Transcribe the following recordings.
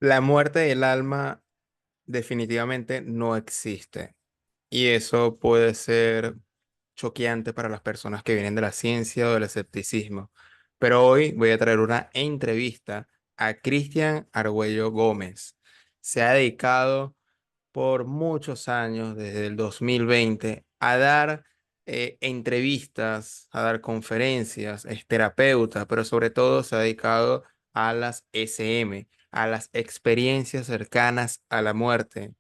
La muerte del alma definitivamente no existe. Y eso puede ser choqueante para las personas que vienen de la ciencia o del escepticismo. Pero hoy voy a traer una entrevista a Cristian Argüello Gómez. Se ha dedicado por muchos años, desde el 2020, a dar entrevistas, a dar conferencias, es terapeuta, pero sobre todo se ha dedicado a las SM, a las experiencias cercanas a la muerte.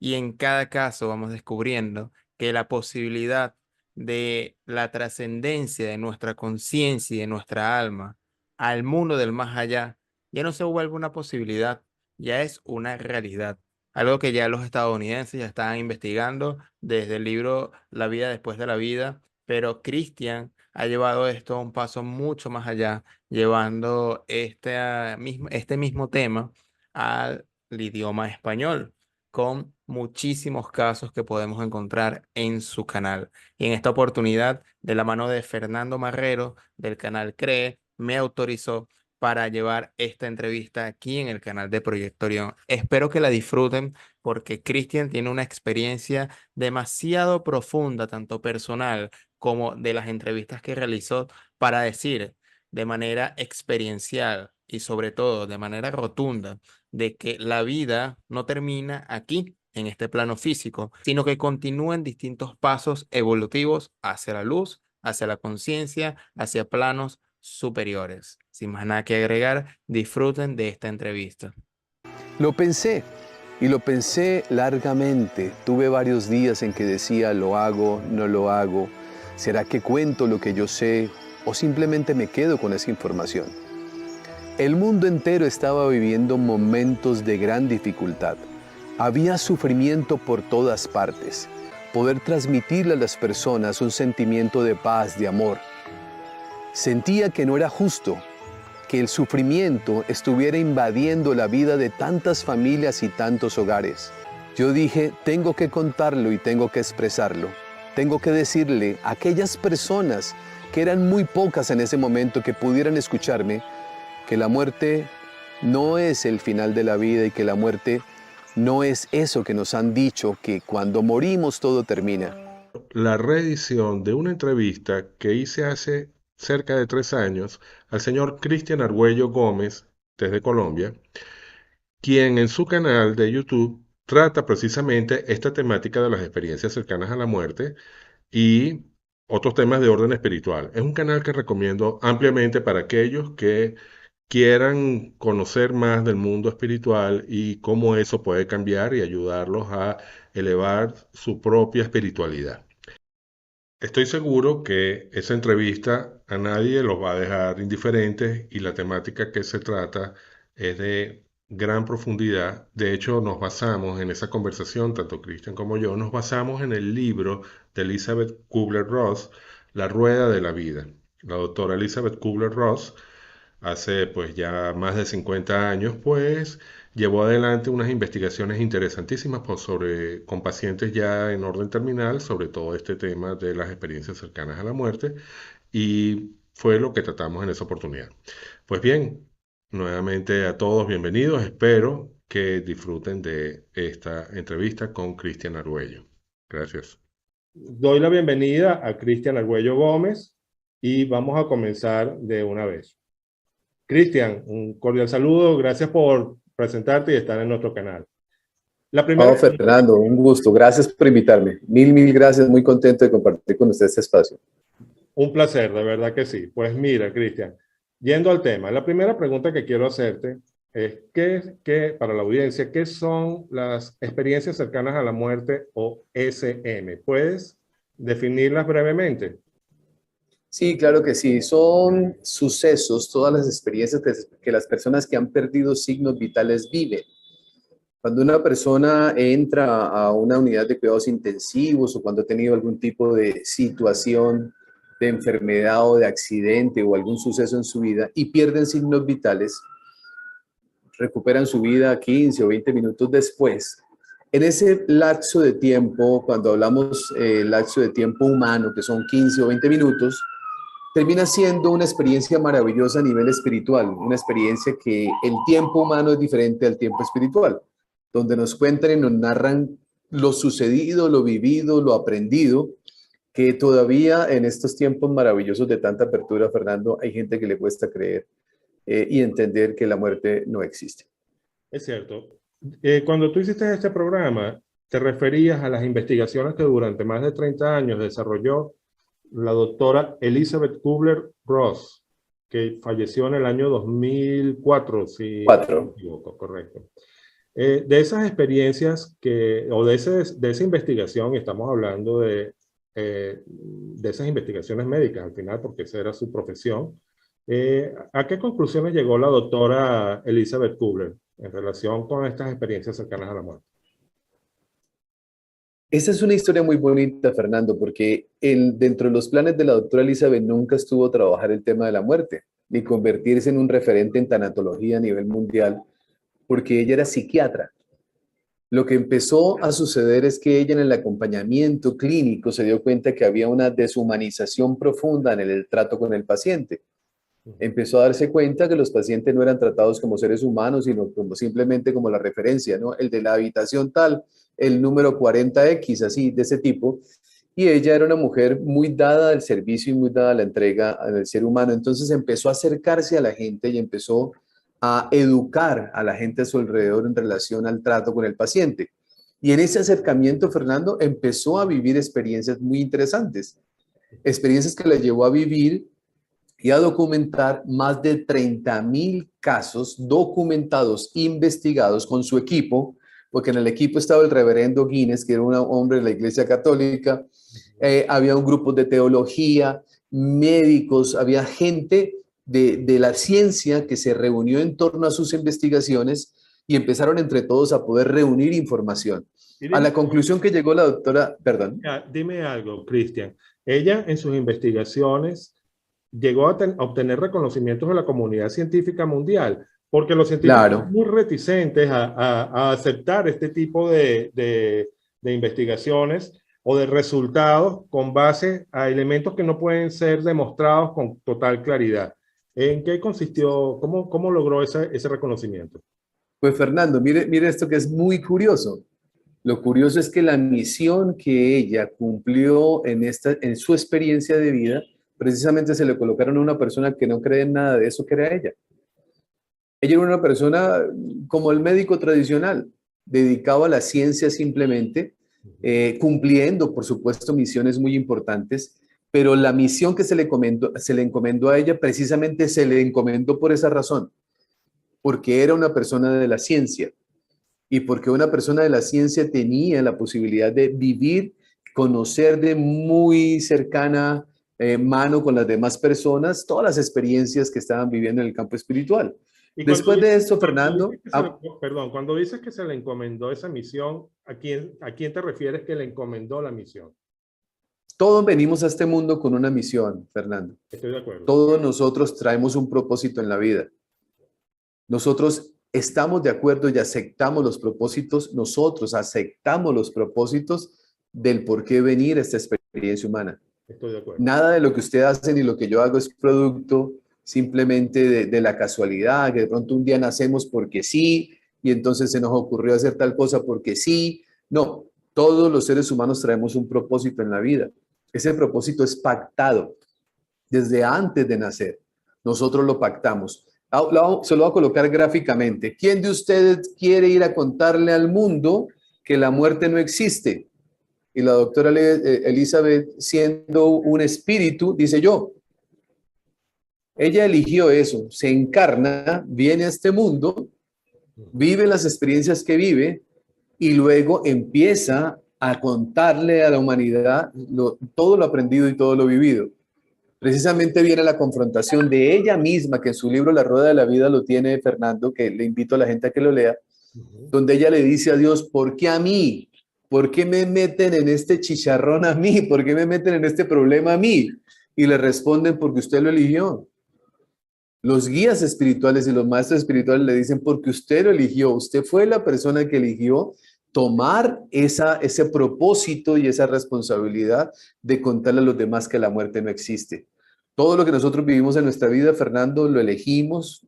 Y en cada caso vamos descubriendo que la posibilidad de la trascendencia de nuestra conciencia y de nuestra alma al mundo del más allá ya no se vuelve una posibilidad, ya es una realidad. Algo que ya los estadounidenses ya estaban investigando desde el libro La vida después de la vida, pero Christian ha llevado esto a un paso mucho más allá, llevando este mismo tema al idioma español con muchísimos casos que podemos encontrar en su canal. Y en esta oportunidad, de la mano de Fernando Marrero del canal CREE, me autorizó para llevar esta entrevista aquí en el canal de Proyecto Orión. Espero que la disfruten porque Cristian tiene una experiencia demasiado profunda, tanto personal como de las entrevistas que realizó, para decir de manera experiencial y sobre todo de manera rotunda de que la vida no termina aquí, en este plano físico, sino que continúa en distintos pasos evolutivos hacia la luz, hacia la conciencia, hacia planos superiores. Sin más nada que agregar, disfruten de esta entrevista. Lo pensé y lo pensé largamente. Tuve varios días en que decía, lo hago, no lo hago. ¿Será que cuento lo que yo sé o simplemente me quedo con esa información? El mundo entero estaba viviendo momentos de gran dificultad. Había sufrimiento por todas partes. Poder transmitirle a las personas un sentimiento de paz, de amor. Sentía que no era justo que el sufrimiento estuviera invadiendo la vida de tantas familias y tantos hogares. Yo dije, tengo que contarlo y tengo que expresarlo. Tengo que decirle a aquellas personas que eran muy pocas en ese momento que pudieran escucharme, que la muerte no es el final de la vida y que la muerte no es eso que nos han dicho, que cuando morimos todo termina. La reedición de una entrevista que hice hace cerca de 3 años al señor Cristian Argüello Gómez desde Colombia, quien en su canal de YouTube trata precisamente esta temática de las experiencias cercanas a la muerte y otros temas de orden espiritual. Es un canal que recomiendo ampliamente para aquellos que quieran conocer más del mundo espiritual y cómo eso puede cambiar y ayudarlos a elevar su propia espiritualidad. Estoy seguro que esa entrevista a nadie los va a dejar indiferentes y la temática que se trata es de gran profundidad. De hecho, nos basamos en esa conversación, tanto Christian como yo, nos basamos en el libro de Elizabeth Kubler-Ross, La Rueda de la Vida. La doctora Elizabeth Kubler-Ross hace pues ya más de 50 años, pues llevó adelante unas investigaciones interesantísimas con pacientes ya en orden terminal sobre todo este tema de las experiencias cercanas a la muerte y fue lo que tratamos en esa oportunidad. Pues bien, nuevamente a todos bienvenidos, espero que disfruten de esta entrevista con Cristian Argüello. Gracias. Doy la bienvenida a Cristian Argüello Gómez y vamos a comenzar de una vez. Cristian, un cordial saludo, gracias por presentarte y estar en nuestro canal. La primera, Oh, Fernando, un gusto. Gracias por invitarme. Mil gracias. Muy contento de compartir con usted este espacio. un placer, de verdad que sí. Pues mira, Cristian, yendo al tema, la primera pregunta que quiero hacerte es, para la audiencia, ¿qué son las experiencias cercanas a la muerte o SM? ¿Puedes definirlas brevemente? Sí, claro que sí. Son sucesos, todas las experiencias que las personas que han perdido signos vitales viven. Cuando una persona entra a una unidad de cuidados intensivos o cuando ha tenido algún tipo de situación de enfermedad o de accidente o algún suceso en su vida y pierden signos vitales, recuperan su vida 15 o 20 minutos después. En ese lapso de tiempo, cuando hablamos lapso de tiempo humano, que son 15 o 20 minutos, termina siendo una experiencia maravillosa a nivel espiritual, una experiencia que el tiempo humano es diferente al tiempo espiritual, donde nos cuentan y nos narran lo sucedido, lo vivido, lo aprendido, que todavía en estos tiempos maravillosos de tanta apertura, Fernando, hay gente que le cuesta creer y entender que la muerte no existe. Es cierto. Cuando tú hiciste este programa, te referías a las investigaciones que durante más de 30 años desarrolló la doctora Elizabeth Kubler-Ross, que falleció en el año 2004, si no me Cuatro. equivoco, correcto. De esas experiencias o de esa investigación, y estamos hablando de esas investigaciones médicas al final, porque esa era su profesión, ¿a qué conclusiones llegó la doctora Elizabeth Kubler en relación con estas experiencias cercanas a la muerte? Esta es una historia muy bonita, Fernando, porque dentro de los planes de la doctora Elizabeth nunca estuvo trabajar el tema de la muerte, ni convertirse en un referente en tanatología a nivel mundial, porque ella era psiquiatra. Lo que empezó a suceder es que ella en el acompañamiento clínico se dio cuenta que había una deshumanización profunda en el trato con el paciente. Empezó a darse cuenta que los pacientes no eran tratados como seres humanos, sino como simplemente como la referencia, ¿no? El de la habitación tal, el número 40X, así, de ese tipo. Y ella era una mujer muy dada al servicio y muy dada a la entrega al ser humano. Entonces empezó a acercarse a la gente y empezó a educar a la gente a su alrededor en relación al trato con el paciente. Y en ese acercamiento, Fernando empezó a vivir experiencias muy interesantes, experiencias que la llevó a vivir y a documentar más de 30.000 casos documentados, investigados con su equipo, porque en el equipo estaba el reverendo Guinness, que era un hombre de la Iglesia Católica, había un grupo de teología, médicos, había gente de la ciencia que se reunió en torno a sus investigaciones y empezaron entre todos a poder reunir información. A la conclusión que llegó la doctora, perdón. Dime algo, Cristian. Ella en sus investigaciones llegó a obtener reconocimientos de la comunidad científica mundial, porque los científicos Claro. son muy reticentes a aceptar este tipo de investigaciones o de resultados con base a elementos que no pueden ser demostrados con total claridad. ¿En qué consistió, cómo logró ese reconocimiento? Pues Fernando, mire esto que es muy curioso. Lo curioso es que la misión que ella cumplió en su experiencia de vida, precisamente se le colocaron a una persona que no cree en nada de eso que era ella. Ella era una persona como el médico tradicional, dedicado a la ciencia simplemente, cumpliendo, por supuesto, misiones muy importantes, pero la misión que se le encomendó a ella precisamente se le encomendó por esa razón, porque era una persona de la ciencia y porque una persona de la ciencia tenía la posibilidad de vivir, conocer de muy cercana mano con las demás personas todas las experiencias que estaban viviendo en el campo espiritual. Y Después de esto, Fernando, perdón, cuando dices que se le encomendó esa misión, ¿a quién te refieres que le encomendó la misión? todos venimos a este mundo con una misión, Fernando. Estoy de acuerdo. Todos nosotros traemos un propósito en la vida. Nosotros estamos de acuerdo y aceptamos los propósitos, nosotros aceptamos los propósitos del por qué venir a esta experiencia humana. Estoy de acuerdo. Nada de lo que usted hace ni lo que yo hago es producto simplemente de la casualidad, que de pronto un día nacemos porque sí, y entonces se nos ocurrió hacer tal cosa porque sí. No, todos los seres humanos traemos un propósito en la vida. Ese propósito es pactado desde antes de nacer. Nosotros lo pactamos. Se lo voy a colocar gráficamente. ¿Quién de ustedes quiere ir a contarle al mundo que la muerte no existe? Y la doctora Elizabeth, siendo un espíritu, dice yo. Ella eligió eso, se encarna, viene a este mundo, vive las experiencias que vive y luego empieza a contarle a la humanidad todo lo aprendido y todo lo vivido. Precisamente viene la confrontación de ella misma, que en su libro La Rueda de la Vida lo tiene Fernando, que le invito a la gente a que lo lea, donde ella le dice a Dios, ¿por qué a mí? ¿Por qué me meten en este chicharrón a mí? ¿Por qué me meten en este problema a mí? Y le responden, porque usted lo eligió. Los guías espirituales y los maestros espirituales le dicen, porque usted lo eligió, usted fue la persona que eligió tomar ese propósito y esa responsabilidad de contarle a los demás que la muerte no existe. Todo lo que nosotros vivimos en nuestra vida, Fernando, lo elegimos,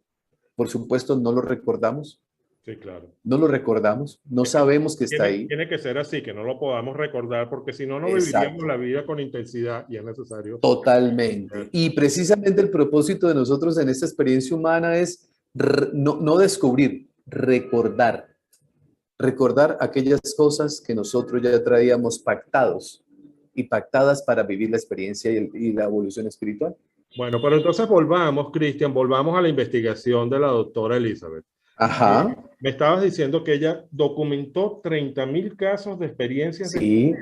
por supuesto, no lo recordamos, Sí, claro. no lo recordamos, no Es que sabemos que está ahí. tiene que ser así, que no lo podamos recordar, porque si no, no viviríamos Exacto, la vida con intensidad y es necesario. totalmente. Y precisamente el propósito de nosotros en esta experiencia humana es no descubrir, recordar. Recordar aquellas cosas que nosotros ya traíamos pactados y pactadas para vivir la experiencia y la evolución espiritual. Bueno, pero entonces volvamos, Cristian, volvamos a la investigación de la doctora Elizabeth. Ajá, Me estabas diciendo que ella documentó 30.000 casos de experiencias de... sí,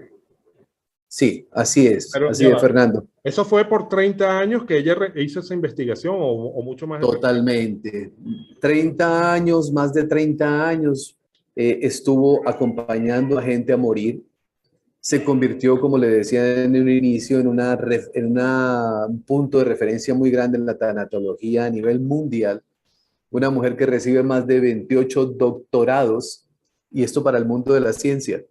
sí, Pero así ya es, va, Fernando. ¿eso fue por 30 años que ella hizo esa investigación o mucho más de 30? Totalmente. 30 años, más de 30 años, estuvo acompañando a gente a morir. Se convirtió, como le decía en un inicio, un punto de referencia muy grande en la tanatología a nivel mundial. Una mujer que recibe más de 28 doctorados, y esto para el mundo de la ciencia.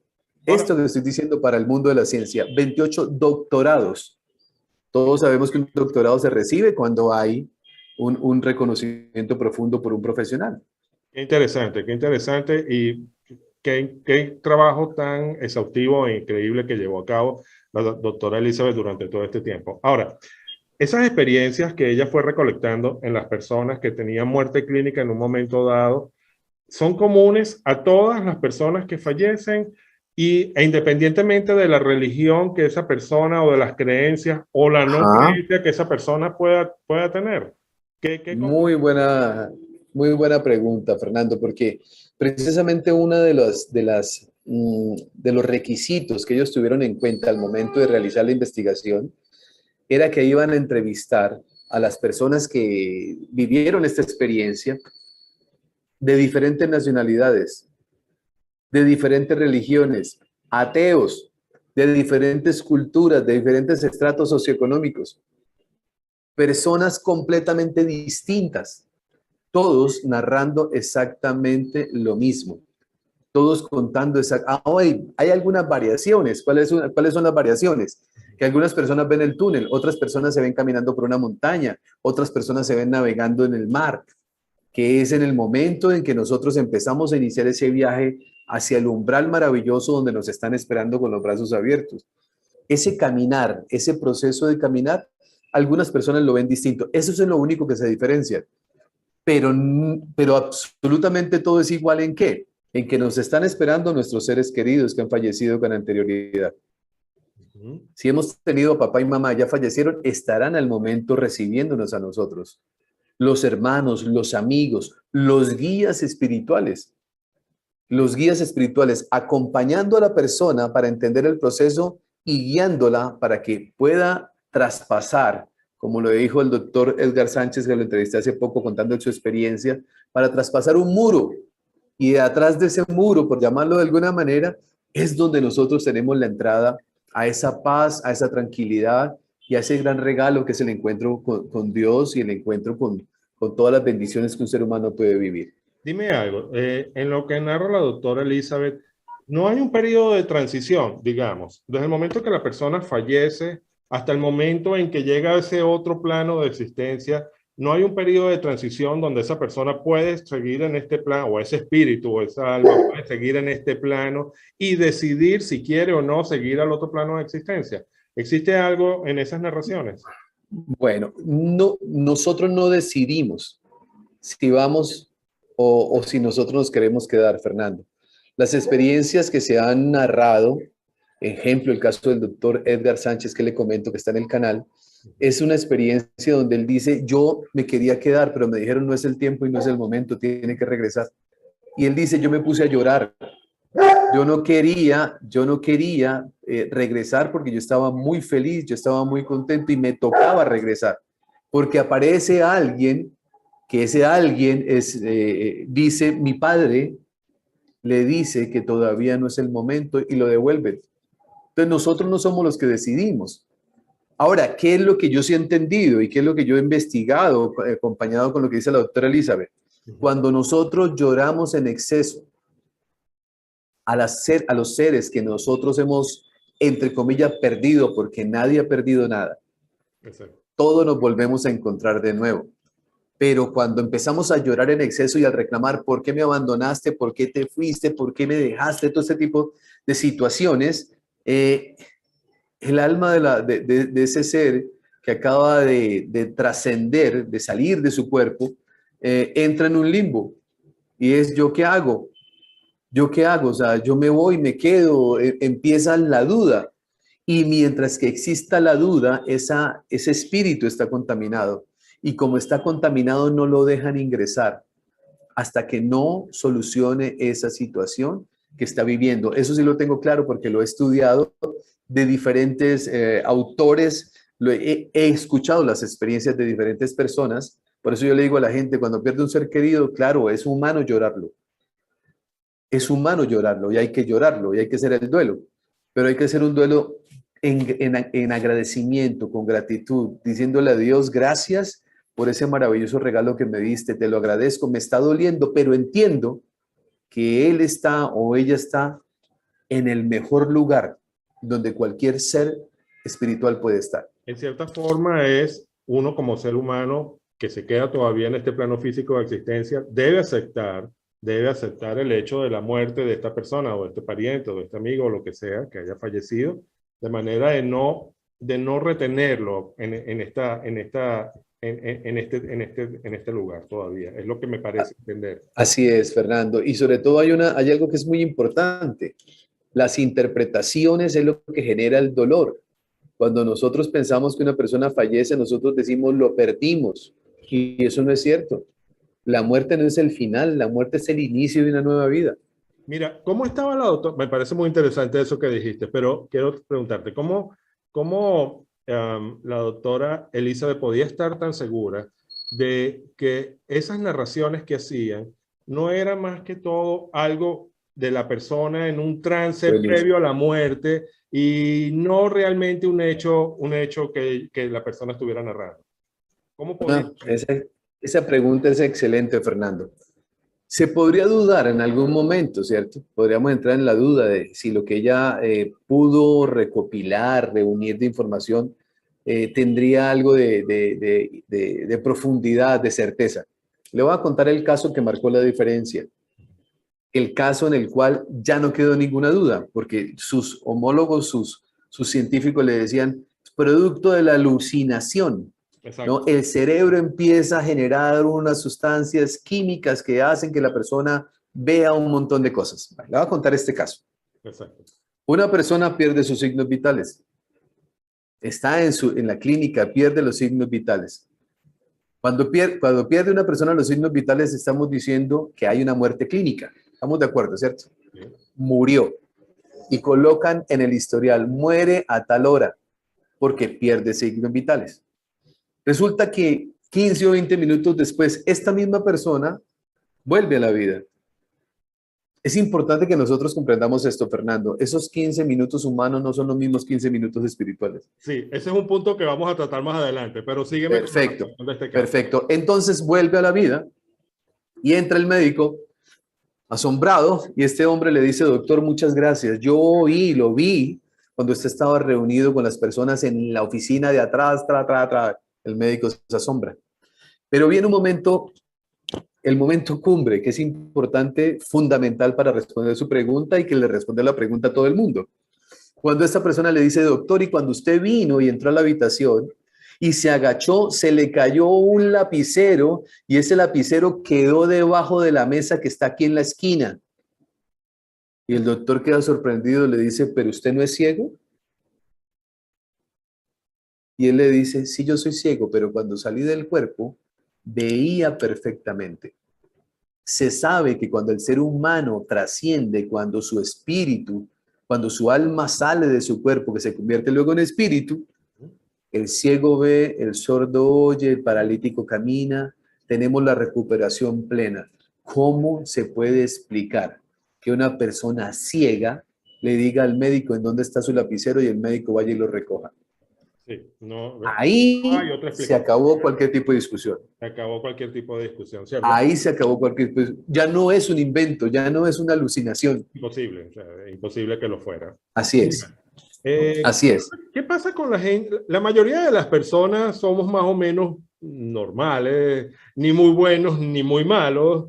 Ahora, Esto que estoy diciendo para el mundo de la ciencia, 28 doctorados. Todos sabemos que un doctorado se recibe cuando hay un reconocimiento profundo por un profesional. qué interesante y qué trabajo tan exhaustivo e increíble que llevó a cabo la doctora Elizabeth durante todo este tiempo. Ahora, esas experiencias que ella fue recolectando en las personas que tenían muerte clínica en un momento dado, son comunes a todas las personas que fallecen e independientemente de la religión que esa persona o de las creencias o la no Ajá. creencia que esa persona pueda tener. ¿Qué Muy buena, muy buena pregunta, Fernando, porque precisamente uno de los requisitos que ellos tuvieron en cuenta al momento de realizar la investigación era que iban a entrevistar a las personas que vivieron esta experiencia de diferentes nacionalidades, de diferentes religiones, ateos, de diferentes culturas, de diferentes estratos socioeconómicos, personas completamente distintas, todos narrando exactamente lo mismo, todos contando exactamente. Hay algunas variaciones. ¿Cuáles son las variaciones? Que algunas personas ven el túnel, otras personas se ven caminando por una montaña, otras personas se ven navegando en el mar, que es en el momento en que nosotros empezamos a iniciar ese viaje hacia el umbral maravilloso donde nos están esperando con los brazos abiertos. Ese caminar, ese proceso de caminar, algunas personas lo ven distinto. Eso es lo único que se diferencia. Pero absolutamente todo es igual en qué? En que nos están esperando nuestros seres queridos que han fallecido con anterioridad. Uh-huh. Si hemos tenido a papá y mamá, ya fallecieron, estarán al momento recibiéndonos a nosotros. Los hermanos, los amigos, los guías espirituales acompañando a la persona para entender el proceso y guiándola para que pueda traspasar, como lo dijo el doctor Edgar Sánchez, que lo entrevisté hace poco contando su experiencia, para traspasar un muro. Y de atrás de ese muro, por llamarlo de alguna manera, es donde nosotros tenemos la entrada a esa paz, a esa tranquilidad y a ese gran regalo que es el encuentro con Dios y el encuentro con todas las bendiciones que un ser humano puede vivir. Dime algo, en lo que narra la doctora Elizabeth, no hay un periodo de transición, digamos, desde el momento que la persona fallece hasta el momento en que llega a ese otro plano de existencia, no hay un periodo de transición donde esa persona puede seguir en este plano, o ese espíritu o esa alma puede seguir en este plano y decidir si quiere o no seguir al otro plano de existencia. ¿Existe algo en esas narraciones? Bueno, no, nosotros no decidimos si vamos o si nosotros nos queremos quedar, Fernando. Las experiencias que se han narrado, ejemplo, el caso del doctor Edgar Sánchez que le comento que está en el canal, es una experiencia donde él dice, yo me quería quedar, pero me dijeron no es el tiempo y no es el momento, tiene que regresar. Y él dice, yo me puse a llorar. Yo no quería regresar porque yo estaba muy feliz, yo estaba muy contento y me tocaba regresar. Porque aparece alguien, que ese alguien dice, mi padre le dice que todavía no es el momento y lo devuelve. Entonces nosotros no somos los que decidimos. Ahora, ¿qué es lo que yo sí he entendido y qué es lo que yo he investigado, acompañado con lo que dice la doctora Elizabeth? Cuando nosotros lloramos en exceso a los seres que nosotros hemos, entre comillas, perdido, porque nadie ha perdido nada. Exacto. todos nos volvemos a encontrar de nuevo. Pero cuando empezamos a llorar en exceso y a reclamar, ¿por qué me abandonaste? ¿Por qué te fuiste? ¿Por qué me dejaste? Todo este tipo de situaciones, el alma de ese ser que acaba de trascender, de salir de su cuerpo, entra en un limbo. Y es, ¿yo qué hago? ¿Yo qué hago? O sea, yo me voy, me quedo, empieza la duda. Y mientras que exista la duda, ese espíritu está contaminado. Y como está contaminado, no lo dejan ingresar hasta que no solucione esa situación que está viviendo. Eso sí lo tengo claro porque lo he estudiado de diferentes autores, he escuchado las experiencias de diferentes personas. Por eso yo le digo a la gente, cuando pierde un ser querido, claro, es humano llorarlo. Es humano llorarlo y hay que llorarlo y hay que hacer el duelo. Pero hay que hacer un duelo en agradecimiento, con gratitud, diciéndole a Dios gracias por ese maravilloso regalo que me diste, te lo agradezco, me está doliendo, pero entiendo que él está o ella está en el mejor lugar donde cualquier ser espiritual puede estar. En cierta forma es uno como ser humano que se queda todavía en este plano físico de existencia, debe aceptar el hecho de la muerte de esta persona o de este pariente o de este amigo o lo que sea que haya fallecido, de manera de no retenerlo en este lugar todavía. Es lo que me parece entender. Así es, Fernando. Y sobre todo hay algo que es muy importante. Las interpretaciones es lo que genera el dolor. Cuando nosotros pensamos que una persona fallece, nosotros decimos lo perdimos. Y eso no es cierto. La muerte no es el final, la muerte es el inicio de una nueva vida. Mira, ¿cómo estaba la doctora? Me parece muy interesante eso que dijiste, pero quiero preguntarte, ¿cómo la doctora Elizabeth podía estar tan segura de que esas narraciones que hacían no era más que todo algo de la persona en un trance Buenísimo. previo a la muerte y no realmente un hecho que la persona estuviera narrando? ¿Cómo podía? No, esa pregunta es excelente, Fernando. Se podría dudar en algún momento, ¿cierto? Podríamos entrar en la duda de si lo que ella pudo recopilar, reunir de información, tendría algo de profundidad, de certeza. Le voy a contar el caso que marcó la diferencia. El caso en el cual ya no quedó ninguna duda, porque sus homólogos, sus científicos le decían, producto de la alucinación. ¿No? El cerebro empieza a generar unas sustancias químicas que hacen que la persona vea un montón de cosas. Le voy a contar este caso. Exacto. Una persona pierde sus signos vitales. Está en la clínica, pierde los signos vitales. Cuando pierde una persona los signos vitales, estamos diciendo que hay una muerte clínica. Estamos de acuerdo, ¿cierto? Sí. Murió. Y colocan en el historial, muere a tal hora, porque pierde signos vitales. Resulta que 15 o 20 minutos después, esta misma persona vuelve a la vida. Es importante que nosotros comprendamos esto, Fernando. Esos 15 minutos humanos no son los mismos 15 minutos espirituales. Sí, ese es un punto que vamos a tratar más adelante, pero sígueme. Perfecto, con este caso. Perfecto. Entonces vuelve a la vida y entra el médico asombrado y este hombre le dice, doctor, muchas gracias. Yo lo vi cuando usted estaba reunido con las personas en la oficina de atrás, El médico se asombra. Pero viene un momento, el momento cumbre, que es importante, fundamental para responder su pregunta y que le responde la pregunta a todo el mundo. Cuando esta persona le dice, doctor, y cuando usted vino y entró a la habitación y se agachó, se le cayó un lapicero y ese lapicero quedó debajo de la mesa que está aquí en la esquina. Y el doctor queda sorprendido, le dice, ¿pero usted no es ciego? Y él le dice, sí, yo soy ciego, pero cuando salí del cuerpo, veía perfectamente. Se sabe que cuando el ser humano trasciende, cuando su espíritu, cuando su alma sale de su cuerpo, que se convierte luego en espíritu, el ciego ve, el sordo oye, el paralítico camina, tenemos la recuperación plena. ¿Cómo se puede explicar que una persona ciega le diga al médico en dónde está su lapicero y el médico vaya y lo recoja? Sí, ahí se acabó cualquier tipo de discusión. Se acabó cualquier tipo de discusión, ¿cierto? Ahí se acabó cualquier discusión. Ya no es un invento, ya no es una alucinación. Imposible, o sea, imposible que lo fuera. Así es. Eh, Así es. ¿Qué pasa con la gente? La mayoría de las personas somos más o menos normales, ni muy buenos ni muy malos,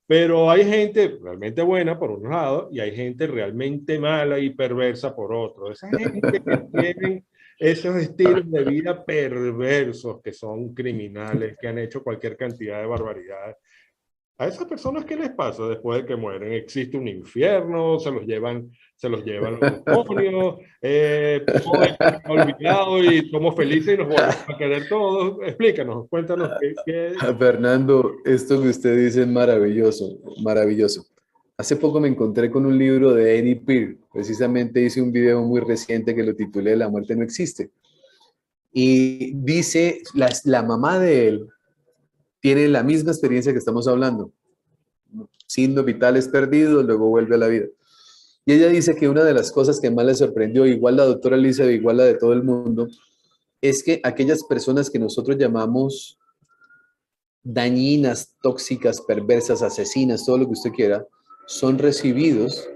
pero hay gente realmente buena por un lado y hay gente realmente mala y perversa por otro. Esa gente que tienen esos estilos de vida perversos, que son criminales, que han hecho cualquier cantidad de barbaridades. ¿A esas personas qué les pasa después de que mueren? ¿Existe un infierno? Se los llevan los demonios? ¿Todo está olvidado y somos felices y nos volvemos a querer todos? Explícanos, cuéntanos qué. Fernando, esto que usted dice es maravilloso, maravilloso. Hace poco me encontré con un libro de Eddie Pearl. Precisamente hice un video muy reciente que lo titulé La muerte no existe. Y dice, la mamá de él tiene la misma experiencia que estamos hablando. Signos vitales perdidos, luego vuelve a la vida. Y ella dice que una de las cosas que más le sorprendió, igual la doctora Lisa, igual la de todo el mundo, es que aquellas personas que nosotros llamamos dañinas, tóxicas, perversas, asesinas, todo lo que usted quiera, son recibidos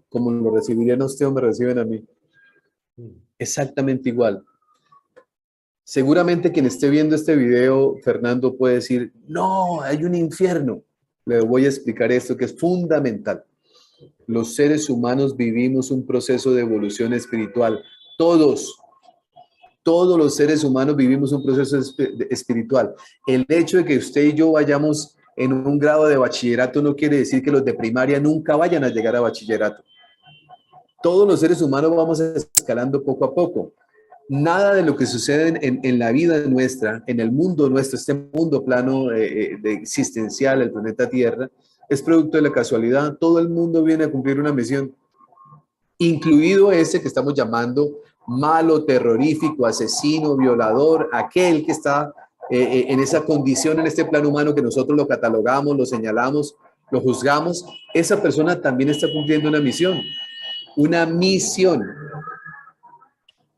como lo recibirían a usted o me reciben a mí. Exactamente igual. Seguramente quien esté viendo este video, Fernando, puede decir, no, hay un infierno. Le voy a explicar esto que es fundamental. Los seres humanos vivimos un proceso de evolución espiritual. Todos los seres humanos vivimos un proceso espiritual. El hecho de que usted y yo vayamos en un grado de bachillerato no quiere decir que los de primaria nunca vayan a llegar a bachillerato. Todos los seres humanos vamos escalando poco a poco. Nada de lo que sucede en la vida nuestra, en el mundo nuestro, este mundo plano de existencial, el planeta Tierra, es producto de la casualidad. Todo el mundo viene a cumplir una misión, incluido ese que estamos llamando malo, terrorífico, asesino, violador, aquel que está en esa condición en este plano humano que nosotros lo catalogamos, lo señalamos, lo juzgamos. Esa persona también está cumpliendo una misión. Una misión.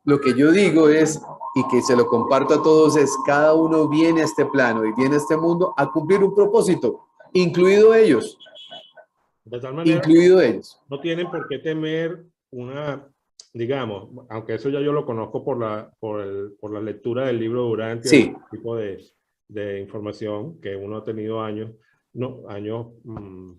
Lo que yo digo es, y que se lo comparto a todos, es cada uno viene a este plano y viene a este mundo a cumplir un propósito, incluido ellos, De tal manera, incluido ellos. no tienen por qué temer una, digamos, aunque eso ya yo lo conozco por la lectura del libro Durante, el Sí, tipo de información que uno ha tenido años, no, años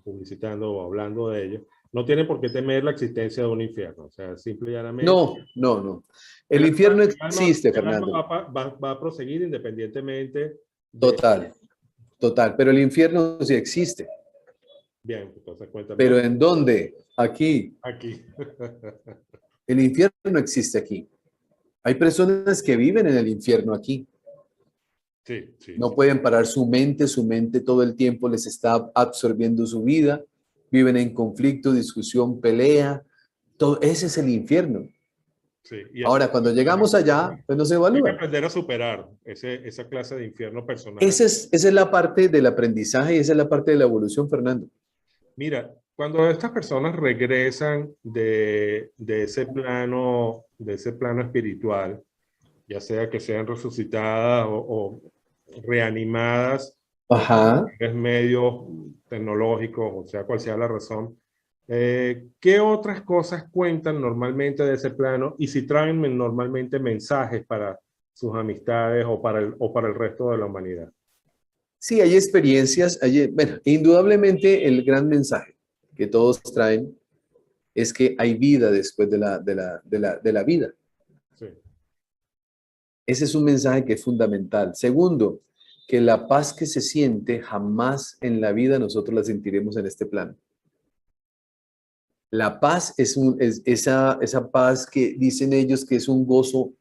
publicitando o hablando de ello, no tienen por qué temer la existencia de un infierno. O sea, simple y llanamente, no, no, no. El infierno existe, el alma Fernando. va a proseguir independientemente de... Total, total. Pero el infierno sí existe. Bien, entonces cuéntame ¿Pero en dónde? Aquí. aquí. El infierno existe aquí. Hay personas que viven en el infierno aquí. Sí, sí, No sí. pueden parar su mente todo el tiempo les está absorbiendo su vida. Viven en conflicto, discusión, pelea. Todo, ese es el infierno. Sí, y eso Ahora, cuando llegamos allá, pues no se hay que evalúa. aprender a superar esa clase de infierno personal. Esa es la parte del aprendizaje y esa es la parte de la evolución, Fernando. Mira, cuando estas personas regresan de ese plano espiritual, ya sea que sean resucitadas o reanimadas por Ajá. medios tecnológicos, o sea, cual sea la razón, ¿qué otras cosas cuentan normalmente de ese plano y si traen normalmente mensajes para sus amistades o para el resto de la humanidad? Sí, hay experiencias. Bueno, indudablemente el gran mensaje que todos traen es que hay vida después de la vida. Sí, Ese es un mensaje que es fundamental. Segundo, que la paz que se siente jamás en la vida nosotros la sentiremos en este plano. La paz es esa paz que dicen ellos que es un gozo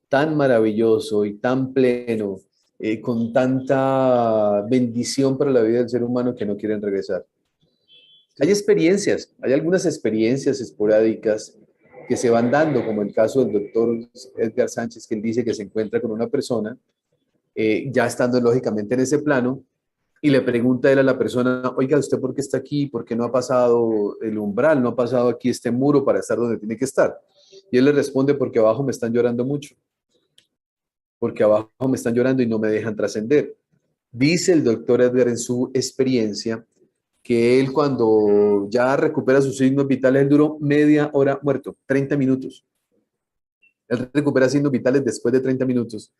tan maravilloso y tan pleno, con tanta bendición para la vida del ser humano que no quieren regresar. Hay sí. experiencias, hay algunas experiencias esporádicas que se van dando, como el caso del doctor Edgar Sánchez, que él dice que se encuentra con una persona, ya estando lógicamente en ese plano, y le pregunta él a la persona, oiga, ¿usted por qué está aquí? ¿Por qué no ha pasado el umbral? ¿No ha pasado aquí este muro para estar donde tiene que estar? Y él le responde, porque abajo me están llorando mucho, porque abajo me están llorando y no me dejan trascender. Dice el doctor Edgar en su experiencia que él cuando ya recupera sus signos vitales, él duró media hora muerto, 30 minutos. Él recupera signos vitales después de 30 minutos.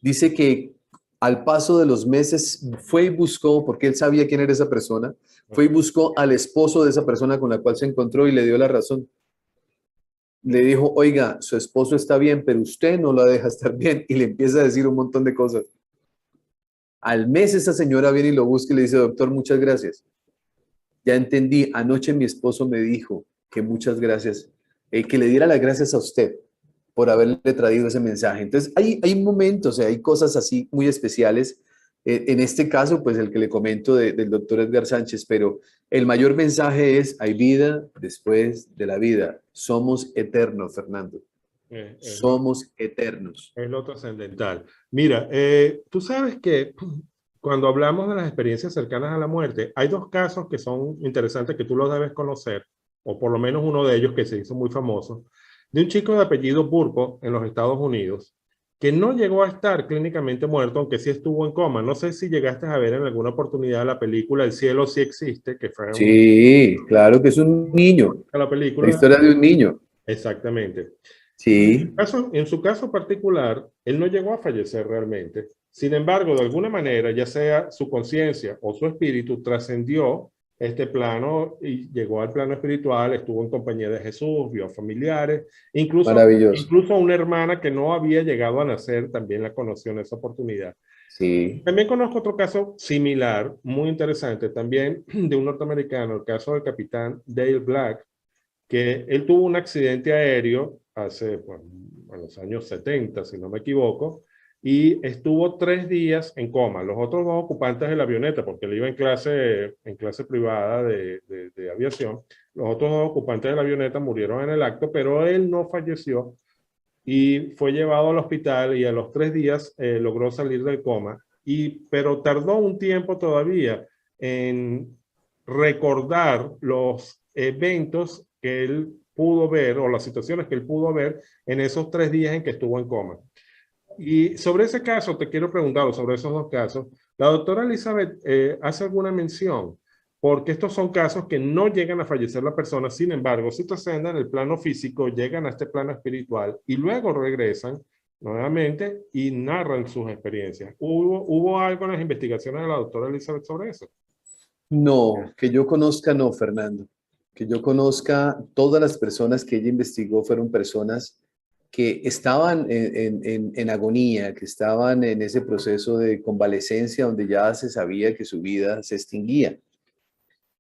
Dice que al paso de los meses fue y buscó, porque él sabía quién era esa persona, fue y buscó al esposo de esa persona con la cual se encontró y le dio la razón. Le dijo, oiga, su esposo está bien, pero usted no lo deja estar bien, y le empieza a decir un montón de cosas. Al mes esa señora viene y lo busca y le dice, doctor, muchas gracias. Ya entendí, anoche mi esposo me dijo que muchas gracias, que le diera las gracias a usted por haberle traído ese mensaje. Entonces, hay momentos, hay cosas así muy especiales. En este caso, pues el que le comento del doctor Edgar Sánchez, pero el mayor mensaje es, hay vida después de la vida. Somos eternos, Fernando. Es lo, Somos eternos. es lo trascendental. Mira, tú sabes que cuando hablamos de las experiencias cercanas a la muerte, hay dos casos que son interesantes que tú los debes conocer, o por lo menos uno de ellos que se hizo muy famoso, de un chico de apellido Burpo en los Estados Unidos, que no llegó a estar clínicamente muerto, aunque sí estuvo en coma. No sé si llegaste a ver en alguna oportunidad la película El cielo sí existe, que fue Sí, claro que es un niño. la La película. historia de un niño. Exactamente. Sí, En su caso particular, él no llegó a fallecer realmente. Sin embargo, de alguna manera, ya sea su conciencia o su espíritu, trascendió este plano y llegó al plano espiritual, estuvo en compañía de Jesús, vio familiares, maravilloso. incluso una hermana que no había llegado a nacer, también la conoció en esa oportunidad. Sí, También conozco otro caso similar, muy interesante, también de un norteamericano, el caso del capitán Dale Black, que él tuvo un accidente aéreo hace, bueno, en los años 70, si no me equivoco, y estuvo 3 días en coma. Los otros dos ocupantes de la avioneta, porque él iba en clase privada de aviación, los otros dos ocupantes de la avioneta murieron en el acto, pero él no falleció y fue llevado al hospital y a los 3 días logró salir del coma, pero tardó un tiempo todavía en recordar los eventos que él pudo ver o las situaciones que él pudo ver en esos 3 días en que estuvo en coma. Y sobre ese caso, te quiero preguntar, sobre esos dos casos, la doctora Elizabeth hace alguna mención, porque estos son casos que no llegan a fallecer la persona, sin embargo, si trascienden el plano físico, llegan a este plano espiritual y luego regresan nuevamente y narran sus experiencias. ¿Hubo algo en las investigaciones de la doctora Elizabeth sobre eso? no, que yo conozca, no, Fernando. Que yo conozca, todas las personas que ella investigó fueron personas que estaban en agonía, que estaban en ese proceso de convalecencia donde ya se sabía que su vida se extinguía.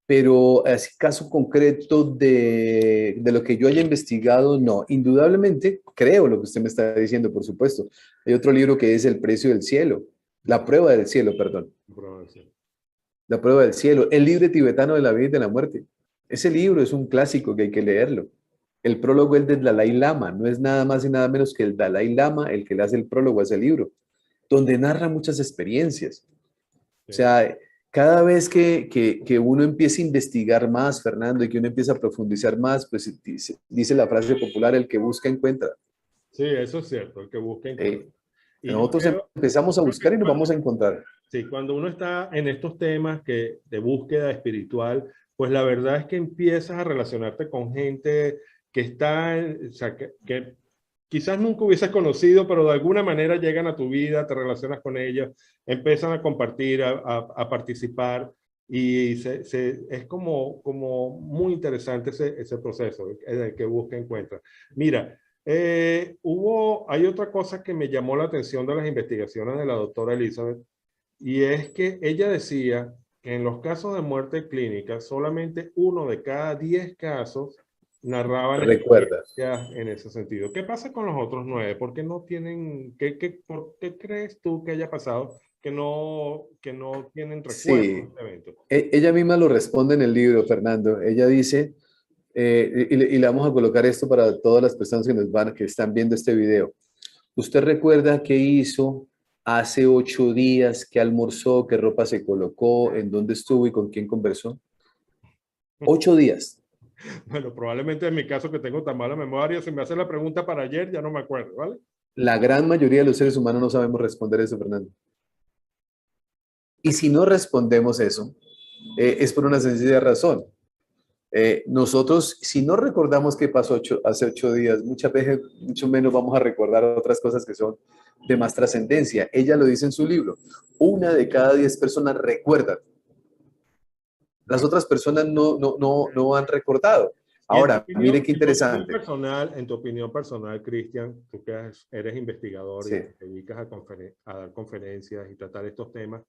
Pero así caso concreto de lo que yo haya investigado, no. Indudablemente creo lo que usted me está diciendo, por supuesto. Hay otro libro que es El precio del cielo, La prueba del cielo, perdón. La prueba del cielo, el libro tibetano de la vida y de la muerte. Ese libro es un clásico que hay que leerlo. El prólogo es del Dalai Lama, no es nada más y nada menos que el Dalai Lama el que le hace el prólogo a ese libro, donde narra muchas experiencias. O Sí, sea, cada vez que uno empieza a investigar más, Fernando, y que uno empieza a profundizar más, pues dice la frase popular, el que busca encuentra. sí, eso es cierto, el que busca encuentra. Y yo Nosotros empezamos a creo buscar que y nos vamos a encontrar. sí, cuando uno está en estos temas de búsqueda espiritual, pues la verdad es que empiezas a relacionarte con gente que está, o sea, que quizás nunca hubieses conocido, pero de alguna manera llegan a tu vida, te relacionas con ellos, empiezan a compartir, a participar, y es como muy interesante ese proceso, el que busca encuentra. Mira, hay otra cosa que me llamó la atención de las investigaciones de la doctora Elizabeth, y es que ella decía que en los casos de muerte clínica, solamente 1 de cada 10 casos narraban Recuerda. experiencias en ese sentido. ¿Qué pasa con los otros 9? ¿Por qué no tienen, por qué crees tú que haya pasado que no tienen recuerdo de Sí, este evento? ella misma lo responde en el libro, Fernando. Ella dice, y le vamos a colocar esto para todas las personas que están viendo este video. ¿Usted recuerda qué hizo hace 8 días, qué almorzó, qué ropa se colocó, en dónde estuvo y con quién conversó? 8 días. Bueno, probablemente en mi caso que tengo tan mala memoria, si me hace la pregunta para ayer, ya no me acuerdo, ¿vale? La gran mayoría de los seres humanos no sabemos responder eso, Fernando. Y si no respondemos eso, Es por una sencilla razón. Nosotros, si no recordamos qué pasó hace 8 días, muchas veces, mucho menos vamos a recordar otras cosas que son de más trascendencia. Ella lo dice en su libro, 1 de cada 10 personas recuerdan. Las Bueno, otras personas no han recordado. y Ahora, mire qué en tu opinión interesante. personal, Cristian, tú que eres investigador Sí, y te dedicas a dar conferencias y tratar estos temas,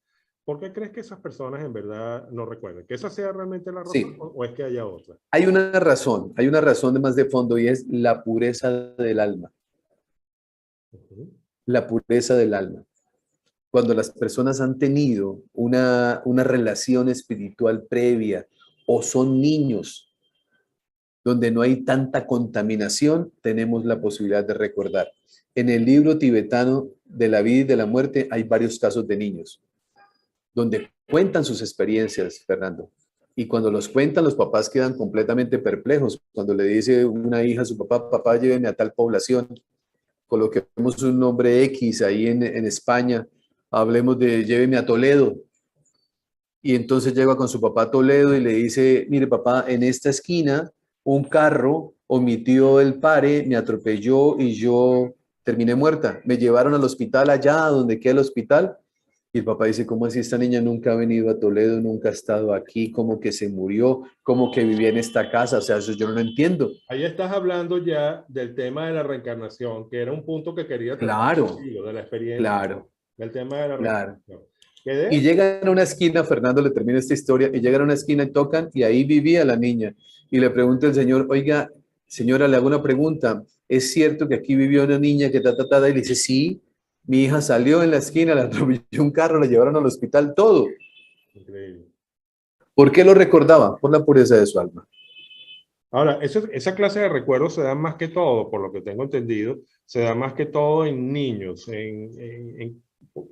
¿por qué crees que esas personas en verdad no recuerdan? ¿Que esa sea realmente la razón sí. o es que haya otra? Hay una razón de más de fondo y es la pureza del alma. Ujú. La pureza del alma. Cuando las personas han tenido una relación espiritual previa o son niños donde no hay tanta contaminación, tenemos la posibilidad de recordar. En el libro tibetano de la vida y de la muerte hay varios casos de niños donde cuentan sus experiencias, Fernando. Y cuando los cuentan, los papás quedan completamente perplejos. Cuando le dice una hija a su papá, papá, lléveme a tal población, coloquemos un nombre X ahí en España, hablemos de lléveme a Toledo. Y entonces llega con su papá a Toledo y le dice, mire papá, en esta esquina un carro omitió el pare, me atropelló y yo terminé muerta. Me llevaron al hospital allá, donde queda el hospital. Y el papá dice, ¿cómo así esta niña nunca ha venido a Toledo, nunca ha estado aquí, como que se murió, como que vivía en esta casa? O sea, eso yo no lo entiendo. Ahí estás hablando ya del tema de la reencarnación, que era un punto que quería tratar Claro, contigo, de la experiencia, claro, del tema de la claro. reencarnación. Que de Y hecho, llegan a una esquina, Fernando le termina esta historia, y llegan a una esquina y tocan, y ahí vivía la niña. Y le pregunta el señor, oiga, señora, le hago una pregunta, ¿es cierto que aquí vivió una niña que ta? Y le dice, sí, mi hija salió en la esquina, la atropelló un carro, la llevaron al hospital, todo. increíble. ¿Por qué lo recordaba? Por la pureza de su alma. Ahora, esa clase de recuerdos se dan más que todo, por lo que tengo entendido, se da más que todo en niños,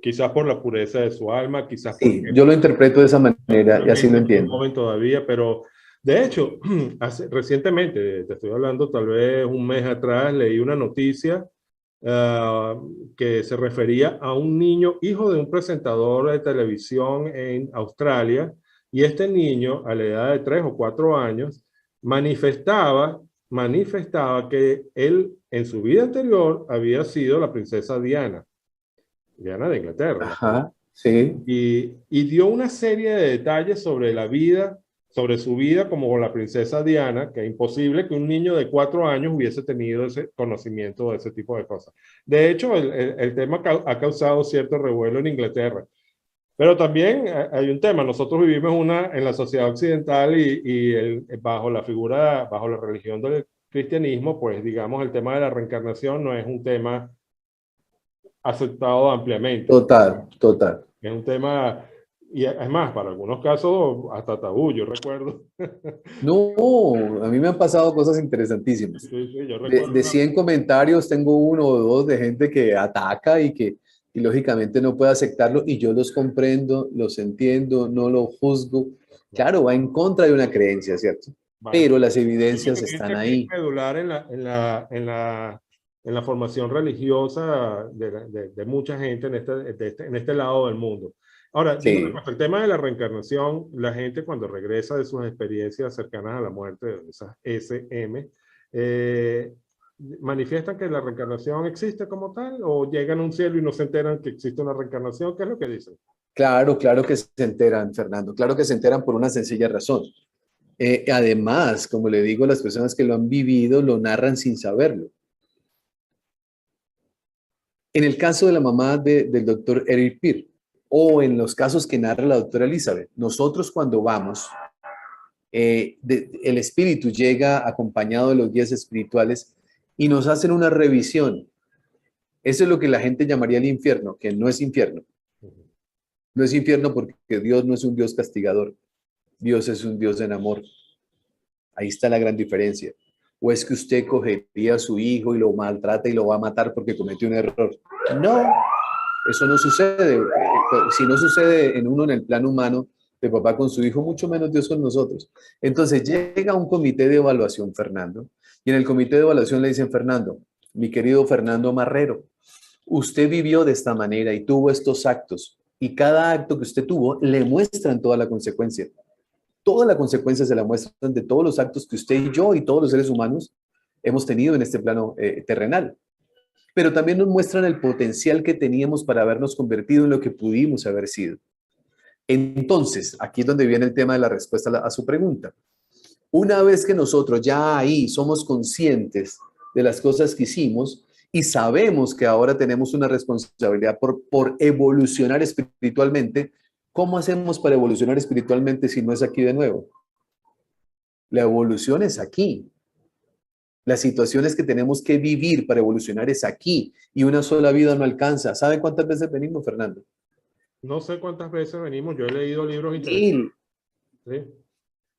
quizás por la pureza de su alma, quizás porque Sí, yo lo interpreto de esa manera y así lo realmente es muy entiendo. joven todavía, pero de hecho, recientemente, te estoy hablando tal vez un mes atrás, leí una noticia ah, que se refería a un niño, hijo de un presentador de televisión en Australia, y este niño, a la edad de 3 o 4 años, manifestaba, manifestaba que él en su vida anterior había sido la princesa Diana, Diana de Inglaterra, la Ajá, sí, y dio una serie de detalles sobre la vida, sobre su vida como la princesa Diana, que es imposible que un niño de 4 años hubiese tenido ese conocimiento de ese tipo de cosas. De hecho, el tema ha causado cierto revuelo en Inglaterra. Pero también hay un tema, nosotros vivimos en la sociedad occidental bajo la figura, bajo la religión del cristianismo, pues digamos el tema de la reencarnación no es un tema aceptado ampliamente. total, total. Es un tema, y es más, para algunos casos hasta tabú, yo recuerdo. No, a mí me han pasado cosas interesantísimas. Sí, sí, yo De, recuerdo de 100 comentarios tengo 1 o 2 de gente que ataca y lógicamente no puede aceptarlo y yo los comprendo, los entiendo, no lo juzgo. Claro, va en contra de una creencia, ¿cierto? bueno, Pero las yo creo evidencias que están piensa que es ahí. medular en la formación religiosa de mucha gente en este lado del mundo. Ahora, dime una Sí, cosa, el tema de la reencarnación, la gente cuando regresa de sus experiencias cercanas a la muerte, de esas SM, eh, manifiestan que la reencarnación existe como tal o llegan a un cielo y no se enteran que existe una reencarnación. ¿Qué es lo que dicen? claro, claro que se enteran, Fernando, claro que se enteran por una sencilla razón. Además, como le digo, las personas que lo han vivido lo narran sin saberlo. En el caso de la mamá del doctor Eric Peer, o en los casos que narra la doctora Elizabeth, nosotros cuando vamos, el espíritu llega acompañado de los guías espirituales y nos hacen una revisión. Eso es lo que la gente llamaría el infierno, que no es infierno. No es infierno porque Dios no es un Dios castigador. Dios es un Dios en amor. Ahí está la gran diferencia. ¿O es que usted cogería a su hijo y lo maltrata y lo va a matar porque cometió un error? No, eso no sucede. Si no sucede en el plano humano, de papá con su hijo, mucho menos Dios con nosotros. Entonces llega un comité de evaluación, Fernando, y en el comité de evaluación le dicen, Fernando, mi querido Fernando Marrero, usted vivió de esta manera y tuvo estos actos, y cada acto que usted tuvo le muestran toda la consecuencia. toda la consecuencia se la muestran de todos los actos que usted y yo y todos los seres humanos hemos tenido en este plano terrenal. Pero también nos muestran el potencial que teníamos para habernos convertido en lo que pudimos haber sido. Entonces, aquí es donde viene el tema de la respuesta a su pregunta. Una vez que nosotros ya ahí somos conscientes de las cosas que hicimos y sabemos que ahora tenemos una responsabilidad por evolucionar espiritualmente, ¿cómo hacemos para evolucionar espiritualmente si no es aquí de nuevo? La evolución es aquí. Las situaciones que tenemos que vivir para evolucionar es aquí y una sola vida no alcanza. ¿Saben cuántas veces venimos, Fernando? No sé cuántas veces venimos, yo he leído libros interesantes. 1000. ¿Sí?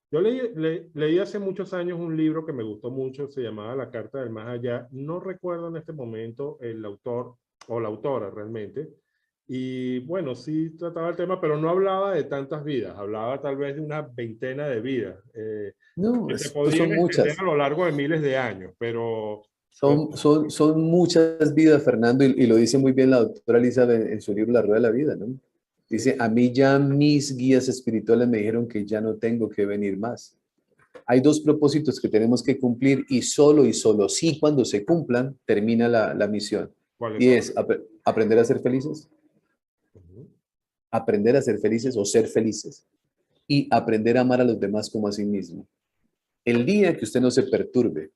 Yo leí hace muchos años un libro que me gustó mucho, se llamaba La Carta del Más Allá. No recuerdo en este momento el autor o la autora realmente. Y bueno, sí trataba el tema, pero no hablaba de tantas vidas, hablaba tal vez de una veintena de vidas, No, que se pues podrían son extender muchas. a lo largo de miles de años, pero Son muchas vidas, Fernando, y lo dice muy bien la doctora Elizabeth en su libro La Rueda de la Vida, ¿no? sí, Dice, a mí ya mis guías espirituales me dijeron que ya no tengo que venir más. Hay dos propósitos que tenemos que cumplir y solo sí cuando se cumplan termina la misión. ¿cuáles Y son? es aprender a ser felices, Ujú. aprender a ser felices o ser felices y aprender a amar a los demás como a sí mismo. El día que usted no se perturbe,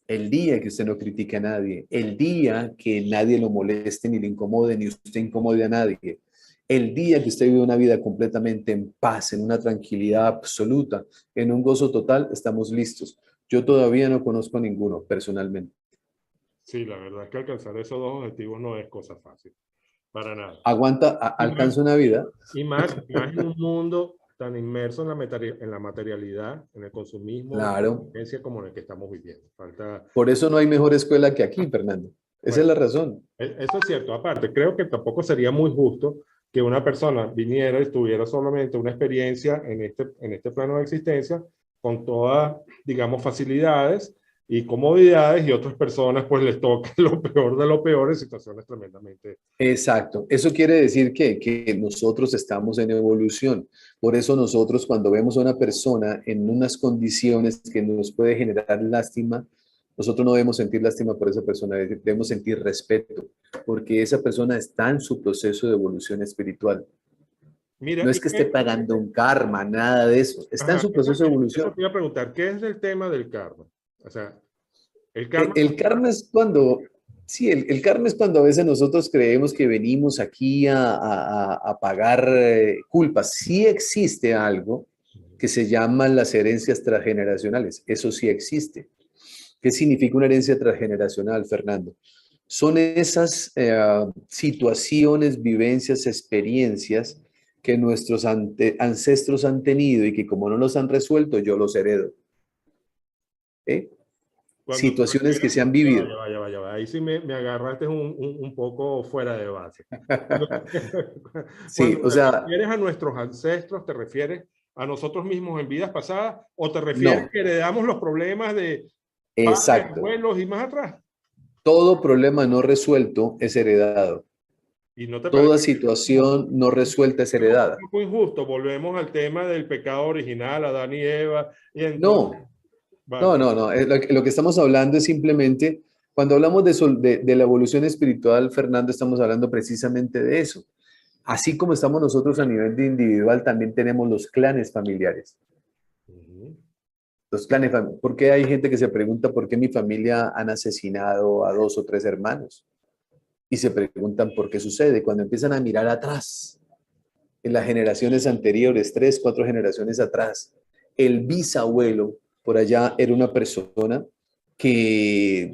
el día que usted no critique a nadie, el día que nadie lo moleste ni le incomode, ni usted incomode a nadie, el día que usted vive una vida completamente en paz, en una tranquilidad absoluta, en un gozo total, estamos listos. Yo todavía no conozco a ninguno personalmente. Sí, la verdad es que alcanzar esos dos objetivos no es cosa fácil, para nada. Y más, Alcanza una vida. y más en un mundo tan inmerso en en la materialidad, en el consumismo, en la Claro. dependencia como en el que estamos viviendo. Falta, Por eso no hay mejor escuela que aquí, Fernando. Esa es bueno, la razón. eso es cierto. Aparte, creo que tampoco sería muy justo que una persona viniera y tuviera solamente una experiencia en este plano de existencia con todas, digamos, facilidades y comodidades y otras personas pues les toca lo peor de lo peor en situaciones tremendamente. Exacto. Eso quiere decir que nosotros estamos en evolución. Por eso nosotros cuando vemos a una persona en unas condiciones que nos puede generar lástima, nosotros no debemos sentir lástima por esa persona, debemos sentir respeto, porque esa persona está en su proceso de evolución espiritual. Mira, No es y que esté qué, pagando un karma, nada de eso. Está en ajá, su proceso de eso evolución. te iba a preguntar, ¿qué es del tema del karma? O sea, el karma El karma es cuando, sí, el karma es cuando a veces nosotros creemos que venimos aquí a pagar culpas. Sí existe algo que se llaman las herencias transgeneracionales. Eso sí existe. ¿Qué significa una herencia transgeneracional, Fernando? Son esas situaciones, vivencias, experiencias que nuestros ancestros han tenido y que como no los han resuelto, yo los heredo. ¿Eh? cuando te Situaciones que refieres, se han vivido. ya va. Ahí sí me agarraste un poco fuera de base. Cuando, Sí, cuando o te sea, refieres a nuestros ancestros, ¿te refieres a nosotros mismos en vidas pasadas o te refieres no, que heredamos los problemas de padres, exacto. abuelos y más atrás? Todo problema no resuelto es heredado. ¿Y no te parece Toda que situación no resuelta es es como heredada. un poco injusto? Volvemos al tema del pecado original, Adán y Eva, y entonces, No, vale. no. Lo que estamos hablando es simplemente, cuando hablamos de la evolución espiritual, Fernando, estamos hablando precisamente de eso. Así como estamos nosotros a nivel de individual, también tenemos los clanes familiares. Ujú. Los clanes, ¿por qué hay gente que se pregunta por qué mi familia han asesinado a dos o tres hermanos? Y se preguntan por qué sucede. Cuando empiezan a mirar atrás, en las generaciones anteriores, tres, cuatro generaciones atrás, el bisabuelo por allá era una persona que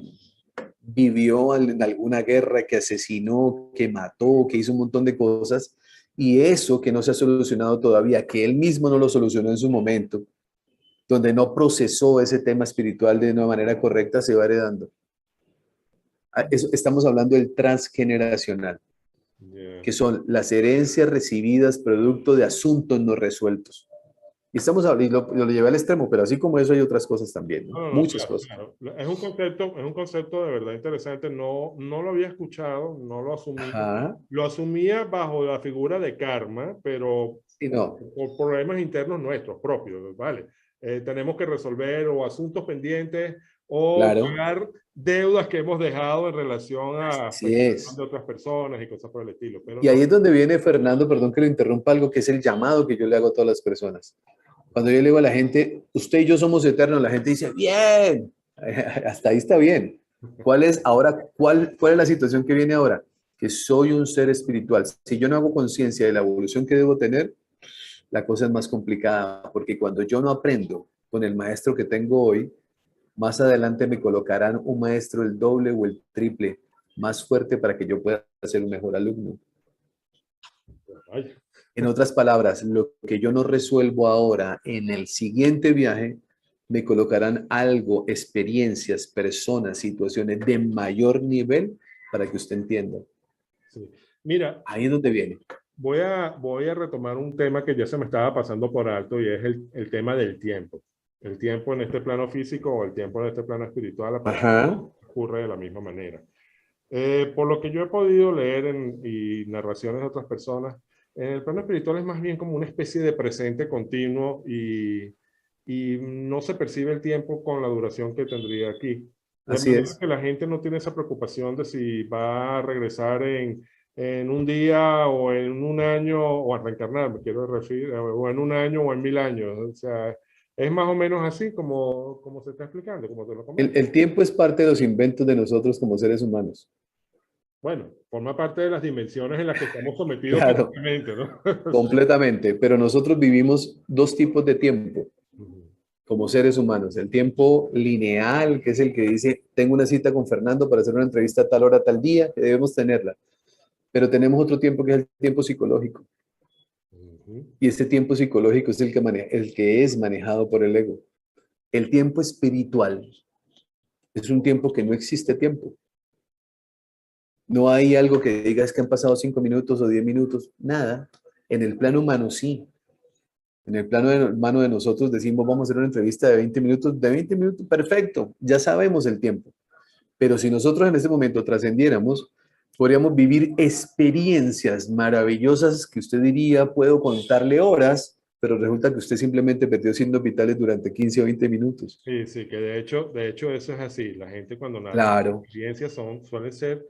vivió en alguna guerra, que asesinó, que mató, que hizo un montón de cosas, y eso que no se ha solucionado todavía, que él mismo no lo solucionó en su momento, donde no procesó ese tema espiritual de una manera correcta, se va heredando. Estamos hablando del transgeneracional, Ya. que son las herencias recibidas producto de asuntos no resueltos. Y estamos hablando, y lo llevé al extremo, pero así como eso hay otras cosas también, ¿no? No, Muchas claro, cosas. claro. Es un concepto de verdad interesante. No, no lo había escuchado, no lo asumía. Ajá. Lo asumía bajo la figura de karma, pero Sí, no, por problemas internos nuestros propios, ¿vale? Tenemos que resolver o asuntos pendientes o claro, pagar deudas que hemos dejado en relación a así afectación es. de otras personas y cosas por el estilo, pero Y ahí no. es donde viene Fernando, perdón que lo interrumpa, algo que es el llamado que yo le hago a todas las personas. Cuando yo le digo a la gente, usted y yo somos eternos, la gente dice, bien, hasta ahí está bien. ¿Cuál es ahora, cuál es la situación que viene ahora? Que soy un ser espiritual. Si yo no hago conciencia de la evolución que debo tener, la cosa es más complicada, porque cuando yo no aprendo con el maestro que tengo hoy, más adelante me colocarán un maestro el doble o el triple más fuerte para que yo pueda ser un mejor alumno. Vaya. En otras palabras, lo que yo no resuelvo ahora en el siguiente viaje, me colocarán algo, experiencias, personas, situaciones de mayor nivel para que usted entienda. Sí. Mira, Ahí es donde viene. voy a retomar un tema que ya se me estaba pasando por alto y es el tema del tiempo. El tiempo en este plano físico o el tiempo en este plano espiritual aparentemente Ajá, ocurre de la misma manera. Por lo que yo he podido leer y narraciones de otras personas, en el plano espiritual es más bien como una especie de presente continuo y no se percibe el tiempo con la duración que tendría aquí. De así manera es. que la gente no tiene esa preocupación de si va a regresar en un día o en un año, o a reencarnar, me quiero referir, o en un año o en 1000 años. O sea, es más o menos así como se está explicando, como te lo comento. El tiempo es parte de los inventos de nosotros como seres humanos. Bueno, forma parte de las dimensiones en las que estamos sometidos Claro, físicamente, ¿no? completamente. Pero nosotros vivimos dos tipos de tiempo Ujú, como seres humanos. El tiempo lineal, que es el que dice, tengo una cita con Fernando para hacer una entrevista a tal hora, tal día, que debemos tenerla. Pero tenemos otro tiempo que es el tiempo psicológico. ujú. Y este tiempo psicológico es el que es manejado por el ego. El tiempo espiritual es un tiempo que no existe tiempo. No hay algo que diga es que han pasado 5 minutos o 10 minutos. Nada. En el plano humano sí. En el plano humano de nosotros decimos, vamos a hacer una entrevista de 20 minutos. De 20 minutos, perfecto. Ya sabemos el tiempo. Pero si nosotros en este momento trascendiéramos, podríamos vivir experiencias maravillosas que usted diría, puedo contarle horas, pero resulta que usted simplemente perdió signos vitales durante 15 o 20 minutos. Sí, sí, que de hecho eso es así. La gente cuando narra Claro, experiencias suelen ser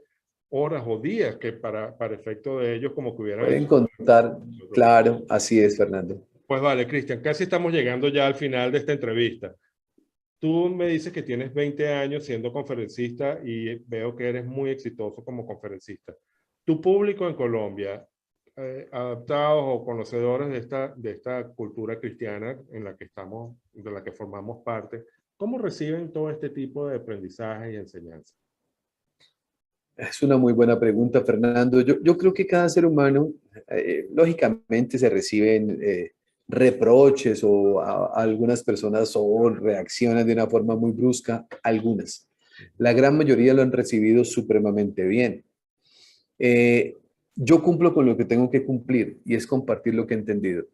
horas o días que para efecto de ellos como que hubieran pueden estado. contar, claro, así es, Fernando. Pues vale, Cristian, casi estamos llegando ya al final de esta entrevista. Tú me dices que tienes 20 años siendo conferencista y veo que eres muy exitoso como conferencista. Tu público en Colombia, adaptados o conocedores de esta cultura cristiana en la que estamos, de la que formamos parte, ¿cómo reciben todo este tipo de aprendizaje y enseñanza? Es una muy buena pregunta, Fernando. Yo creo que cada ser humano, lógicamente, se reciben reproches o algunas personas o reaccionan de una forma muy brusca, algunas. La gran mayoría lo han recibido supremamente bien. Eh, yo cumplo con lo que tengo que cumplir y es compartir lo que he entendido.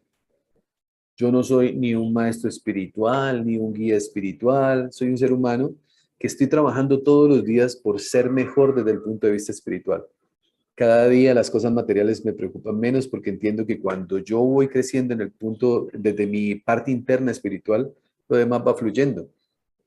Yo no soy ni un maestro espiritual, ni un guía espiritual, soy un ser humano que estoy trabajando todos los días por ser mejor desde el punto de vista espiritual. Cada día las cosas materiales me preocupan menos porque entiendo que cuando yo voy creciendo en el punto, desde mi parte interna espiritual, lo demás va fluyendo.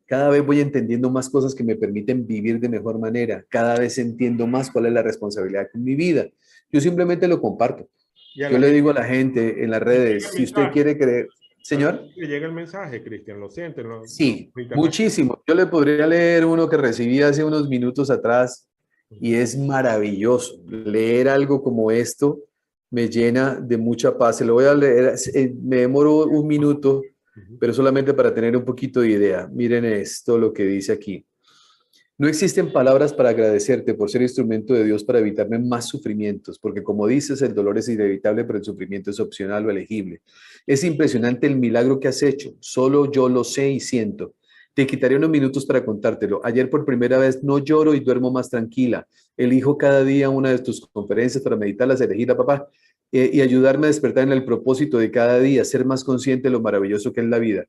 Cada vez voy entendiendo más cosas que me permiten vivir de mejor manera. Cada vez entiendo más cuál es la responsabilidad con mi vida. Yo simplemente lo comparto. Y a Yo la le gente digo a la gente en las le llega redes, el si usted mensaje, quiere creer, a la señor, gente le llega el mensaje, Cristian, lo sienten, sí, lo internamente. muchísimo. Yo le podría leer uno que recibí hace unos minutos atrás y es maravilloso. Leer algo como esto me llena de mucha paz. Se lo voy a leer, me demoro un minuto, Ujú. pero solamente para tener un poquito de idea. Miren esto, lo que dice aquí. No existen palabras para agradecerte por ser instrumento de Dios para evitarme más sufrimientos, porque como dices, el dolor es inevitable, pero el sufrimiento es opcional o elegible. Es impresionante el milagro que has hecho, solo yo lo sé y siento. Te quitaré unos minutos para contártelo. Ayer por primera vez no lloro y duermo más tranquila. Elijo cada día una de tus conferencias para meditarlas, elegirla, papá, y ayudarme a despertar en el propósito de cada día, ser más consciente de lo maravilloso que es la vida.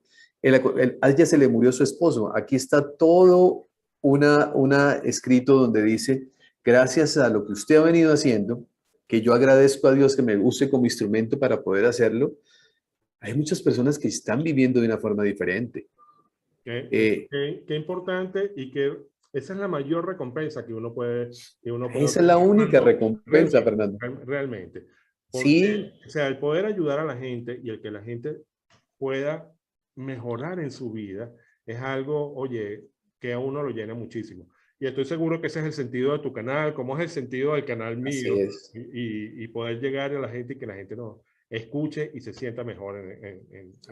A ella se le murió su esposo. Aquí está todo una escrito donde dice, gracias a lo que usted ha venido haciendo, que yo agradezco a Dios que me use como instrumento para poder hacerlo, hay muchas personas que están viviendo de una forma diferente. Eh, Qué importante y que esa es la mayor recompensa que uno puede esa es la obtener única cuando recompensa, realmente, Fernando. realmente. Porque, Sí, o sea, el poder ayudar a la gente y el que la gente pueda mejorar en su vida es algo, oye, que a uno lo llena muchísimo. Y estoy seguro que ese es el sentido de tu canal, como es el sentido del canal así mío, es. y poder llegar a la gente y que la gente nos escuche y se sienta mejor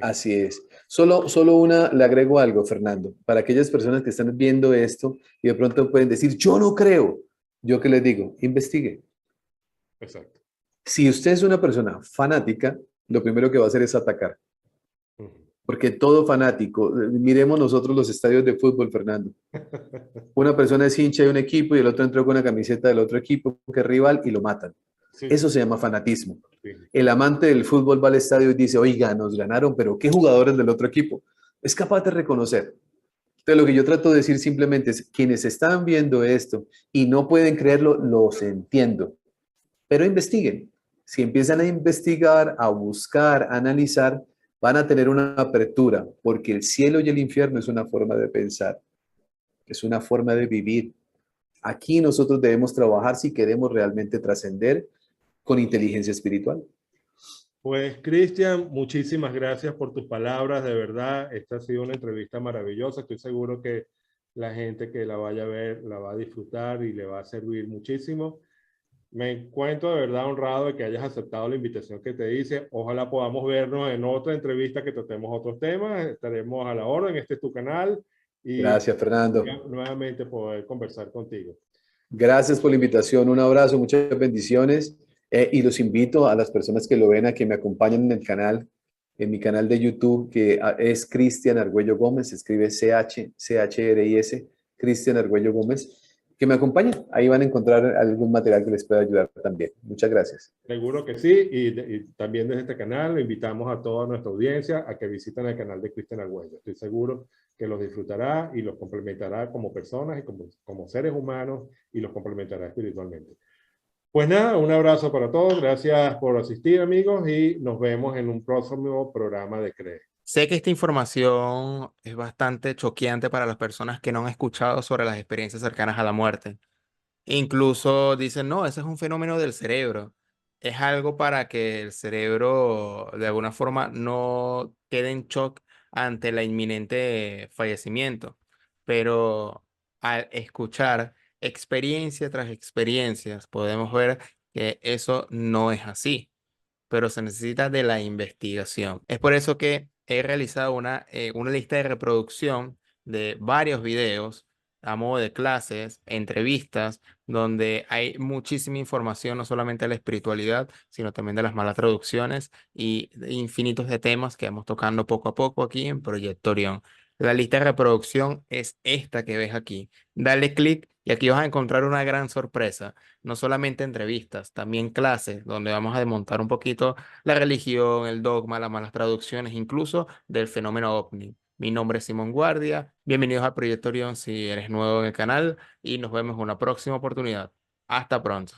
Así es. Solo una, le agrego algo, Fernando, para aquellas personas que están viendo esto y de pronto pueden decir, yo no creo. Yo que les digo, investigue. Exacto. Si usted es una persona fanática, lo primero que va a hacer es atacar. Ujú. Porque todo fanático, miremos nosotros los estadios de fútbol, Fernando. Una persona es hincha de un equipo y el otro entró con una camiseta del otro equipo que es rival y lo matan. Sí, Eso sí, se llama fanatismo. sí. El amante del fútbol va al estadio y dice, oiga, nos ganaron, pero ¿qué jugadores del otro equipo? Es capaz de reconocer. Entonces, lo que yo trato de decir simplemente es, quienes están viendo esto y no pueden creerlo, los entiendo, pero investiguen. Si empiezan a investigar, a buscar, a analizar, van a tener una apertura, porque el cielo y el infierno es una forma de pensar, es una forma de vivir. Aquí nosotros debemos trabajar si queremos realmente trascender con inteligencia espiritual. Pues Cristian, muchísimas gracias por tus palabras, de verdad, esta ha sido una entrevista maravillosa, estoy seguro que la gente que la vaya a ver la va a disfrutar y le va a servir muchísimo. Me encuentro de verdad honrado de que hayas aceptado la invitación que te hice, ojalá podamos vernos en otra entrevista que tratemos otros temas, estaremos a la orden, este es tu canal y Gracias, Fernando. nuevamente poder conversar contigo. Gracias por la invitación. Un abrazo, muchas bendiciones. Y los invito a las personas que lo ven a que me acompañen en el canal, en mi canal de YouTube, que es Cristian Argüello Gómez, se escribe CHRIS, Cristian Argüello Gómez, que me acompañen. Ahí van a encontrar algún material que les pueda ayudar también. Muchas gracias. Seguro que sí, y también desde este canal invitamos a toda nuestra audiencia a que visiten el canal de Cristian Argüello. Estoy seguro que los disfrutará y los complementará como personas y como seres humanos y los complementará espiritualmente. Pues nada, un abrazo para todos, gracias por asistir amigos y nos vemos en un próximo programa de CREE. Sé que esta información es bastante choqueante para las personas que no han escuchado sobre las experiencias cercanas a la muerte. Incluso dicen, no, ese es un fenómeno del cerebro. Es algo para que el cerebro de alguna forma no quede en shock ante la inminente fallecimiento. Pero al escuchar experiencia tras experiencias, podemos ver que eso no es así, pero se necesita de la investigación. Es por eso que he realizado una lista de reproducción de varios videos a modo de clases, entrevistas, donde hay muchísima información, no solamente de la espiritualidad, sino también de las malas traducciones y de infinitos de temas que vamos tocando poco a poco aquí en Proyecto Orión. La lista de reproducción es esta que ves aquí. Dale clic y aquí vas a encontrar una gran sorpresa, no solamente entrevistas, también clases donde vamos a desmontar un poquito la religión, el dogma, las malas traducciones, incluso del fenómeno ovni. Mi nombre es Simón Guardia. Bienvenidos a Proyecto Orión si eres nuevo en el canal y nos vemos en una próxima oportunidad. Hasta pronto.